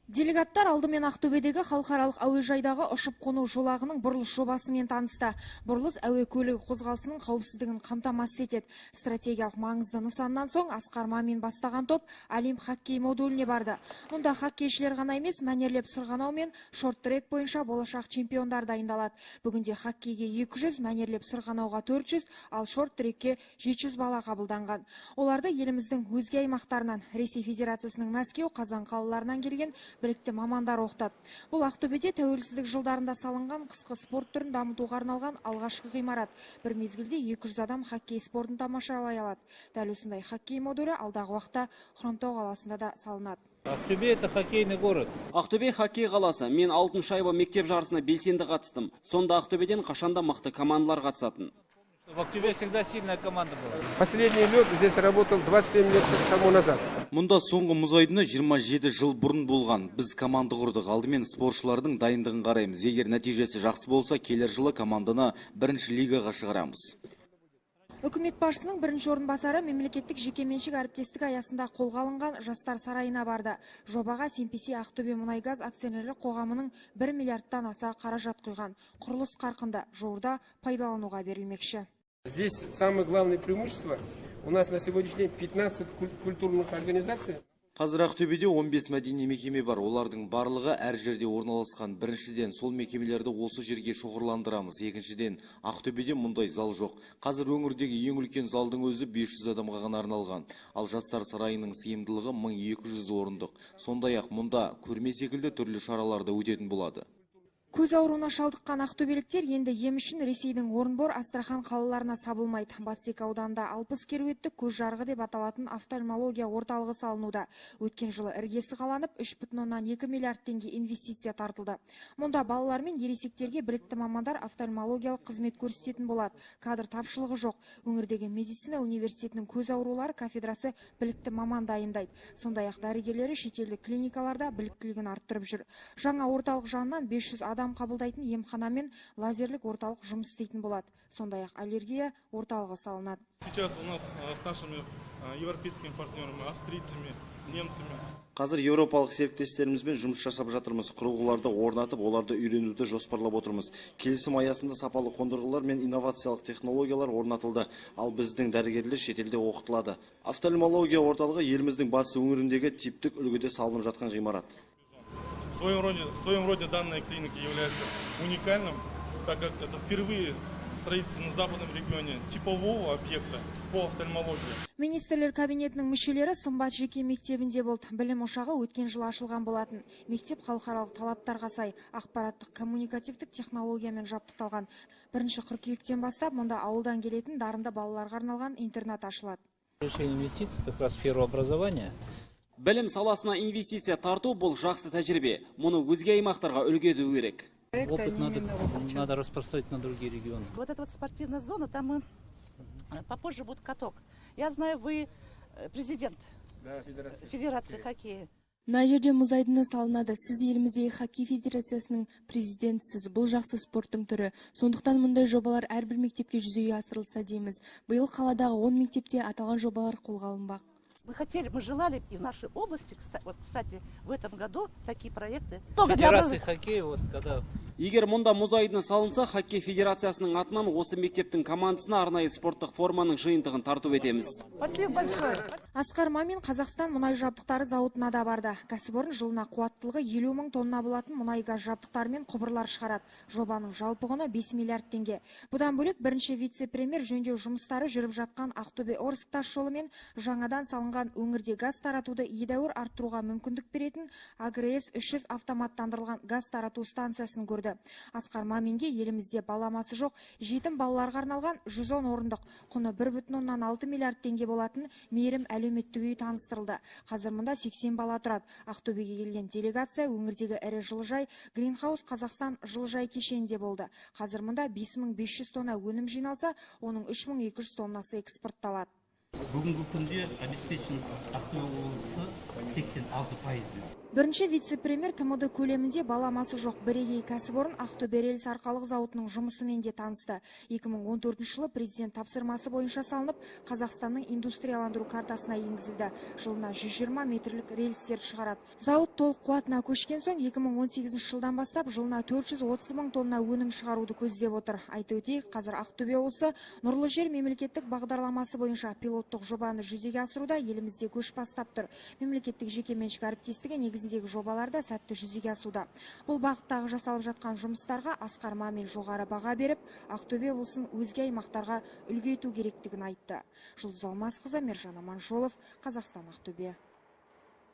Делегаттар алдымен Ақтөбедегі халықаралық әуежайдағы ұшып қону жолағының бұрылыс жобасымен танысты. Бұрылыс әуе көлігі қозғалысының қауіпсіздігін қамтамасыз етеді. Стратегиялық маңызды нысаннан соң Асқар Мамин бастаған топ Олимп хоккей модуліне барды. Мұнда хоккейшілер ғана емес, мәнерлеп сырғанау мен шорт-трек бойынша болашақ чемпиондар дайындалады. Бүгінде хоккейге 200, мәнерлеп сырғанауға 400, ал шорт-трекке 700 бала қабылданған. Оларды еліміздің өзге аймақтарынан, Ресей Федерациясының Мәскеу, Қазан қалаларынан келген білікті мамандар оқытады. Бұл Ақтөбеде тәуелсіздік жылдарында салынған қысқы спорт түрін дамытуға арналған алғашқы ғимарат. Бір мезгілде 200 адам хоккей спортын тамашалай алады. Дәл осындай хоккей модулі алдағы уақытта Хромтау қаласында да салынады. Ақтөбе это хоккейный город. Ақтөбе хоккей қаласы. Мен алтын шайба мектеп жарысына белсенді қатыстым. Сонда Ақтөбеден қашанда мықты командалар қатысатын. В Ақтөбе всегда сильная команда была. Последний лед здесь работал 27 лет тому назад. Мұнда соңғы мұз айдыны 27 жыл бұрын болған. Біз команда құрдық. Алдымен спортшылардың дайындығын қараймыз. Егер нәтижесі жақсы болса, келер жылы команданы бірінші лигаға шығарамыз. Үкімет басшысының бірінші орынбасары мемлекеттік жекеменшік әріптестік аясында қолға алынған жастар сарайына барды. Жобаға Сенпесе Ақтөбе мұнайгаз акционерлік қоғамының 1 миллиардтан аса қаражат құйған. Құрылыс қарқынды, жуырда пайдалануға берілмекші. Здесь самое главное преимущество. У нас на сегодняшний день 15 культурных организаций. Қазір Ақтөбеде 15 мәдени мекеме бар. Олардың барлығы әр жерде орналасқан. Біріншіден, сол мекемелерді осы жерге шоғырландырамыз. Екіншіден, Ақтөбеде мұндай зал жоқ. Қазір өңірдегі ең үлкен залдың өзі 500 адамға ғана арналған. Ал жастар сарайының сыйымдылығы 1200 орындық. Сондай-ақ мұнда көрме секілді түрлі шараларда өтетін болады. Көз ауруына шалдыққан ақтөбеліктер енді ем үшін Ресейдің Орынбор, Астрахан қалаларына сабылмайды. Батсек ауданында 60 керуетті көз жарғы деп аталатын офтальмология орталығы салынуда. Өткен жылы іргесі қаланып, 3,2 миллиард теңге инвестиция тартылды. Мұнда балалар мен ересектерге білікті мамандар офтальмологиялық қызмет көрсететін болады. Кадр тапшылығы жоқ. Өңірдегі медицина университетінің көз аурулары кафедрасы білікті маман дайындайды. Сондай-ақ дәрігерлері шетелдік клиникаларда біліктілігін арттырып жүр. Жаңа орталық жанынан 500 адам қабылдайтын емхана мен лазерлік орталық жұмыс істейтін болады. Сондай-ақ аллергия орталығы салынады. Сейчас у нас с нашими европейскими партнерами, австрийцами, немцами. Қазір еуропалық серіктестерімізбен жұмыс жасап жатырмыз. Құрылғыларды орнатып, оларды үйренуді жоспарлап отырмыз. Келісім аясында сапалы қондырғылар мен инновациялық технологиялар орнатылды. Ал біздің дәрігерлер шетелде оқытылады. Офтальмология орталығы еліміздің батыс өңіріндегі типтік үлгіде салынып жатқан ғимарат. В своем роде данная клиника является уникальным, так как это впервые строится на западном регионе типового объекта по офтальмологии. Министрлер кабинетінің мүшелері Сымбат жеке мектебінде болды. Білім ошағы өткен жылы ашылған болатын. Мектеп халықаралық талаптарға сай ақпараттық коммуникативтік технологиямен жабдықталған. 1 қыркүйектен бастап мұнда ауылдан келетін дарынды балаларға арналған интернат ашылады. Решение инвестиций как раз в сферу образования. Білім саласына инвестиция тарту бұл жақсы тәжірибе. Мұны өзге аймақтарға үлгі ету керек. Опыт надо распространить на другие регионы. Вот эта вот спортивная зона, там мы попозже будет каток. Я знаю, вы президент Федерации хоккея. Мына жерде мұз айдыны салынады. Сіз еліміздегі хоккей федерациясының президентісіз. Бұл жақсы спорттың түрі. Сондықтан мұндай жобалар әрбір мектепке жүзеге асырылса дейміз. Биыл қаладағы 10 мектепте аталған жобалар қолға алынбақ. Мы желали и в нашей области, кстати, в этом году такие проекты. Федерация хоккея, вот когда... Егер мұнда мұз айдыны салынса, хоккей федерациясының атынан осы мектептің командасына арнайы спорттық форманың жиынтығын тарту етеміз. Спасибо большое. Асқар Мамин Қазақстан мұнай жабдықтары зауытына да барды. Кәсіпорын жылына қуаттылығы 50 мың тонна болатын мұнай газ жабдықтары мен құбырлар шығарады. Жобаның жалпы құны 5 миллиард теңге. Бұдан бөлек бірінші вице-премьер жөндеу жұмыстары жүріп жатқан Ақтөбе-Орск тас жолы мен жаңадан салынған өңірде газ таратуды едәуір арттыруға мүмкіндік беретін АГРС 300 автоматтандырылған газ тарату станциясын көрді. Асқар Маминге елімізде баламасы жоқ жетім балаларға арналған 110 орындық құны 1,6 миллиард теңге болатын мейірім әлеуметтік үй таныстырылды. Қазір мұнда 80 бала тұрады. Ақтөбеге келген делегация өңірдегі ірі жылыжай Greenhouse Қазақстан жылыжай кешенінде болды. Қазір мұнда 5500 тонна өнім жиналса, оның 3200 тоннасы экспортталады. Бүгінгі күнде обеспеченность Ақтөбе облысы 86%. Бірінші вице-премьер ТМД көлемінде баламасы жоқ бірегей кәсіпорын Ақтөбе рельс арқалық зауытының жұмысымен де танысты. 2014 жылы президент тапсырмасы бойынша салынып, Қазақстанның индустрияландыру картасына енгізілді. Жылына 120 метрлік рельстер шығарады. Зауыт толық қуатына көшкен соң 2018 жылдан бастап жылына 430 мың тонна өнім шығаруды көздеп отыр. Айта өтейік, қазір Ақтөбе облысы Нұрлы жер мемлекеттік бағдарламасы бойынша пилоттық жобаны жүзеге асыруда елімізде көш бастап тұр. Мемлекеттік жекеменшік әріптестігі негізіндегі жобаларда сәтті жүзеге асуда. Бұл бағыттағы жасалып жатқан жұмыстарға Асқар Мамин жоғары баға беріп, Ақтөбе облысын өзге аймақтарға үлгі ету керектігін айтты. Жұлдыз Алмасқызы, Мержан Аманжолов, Қазақстан, Ақтөбе.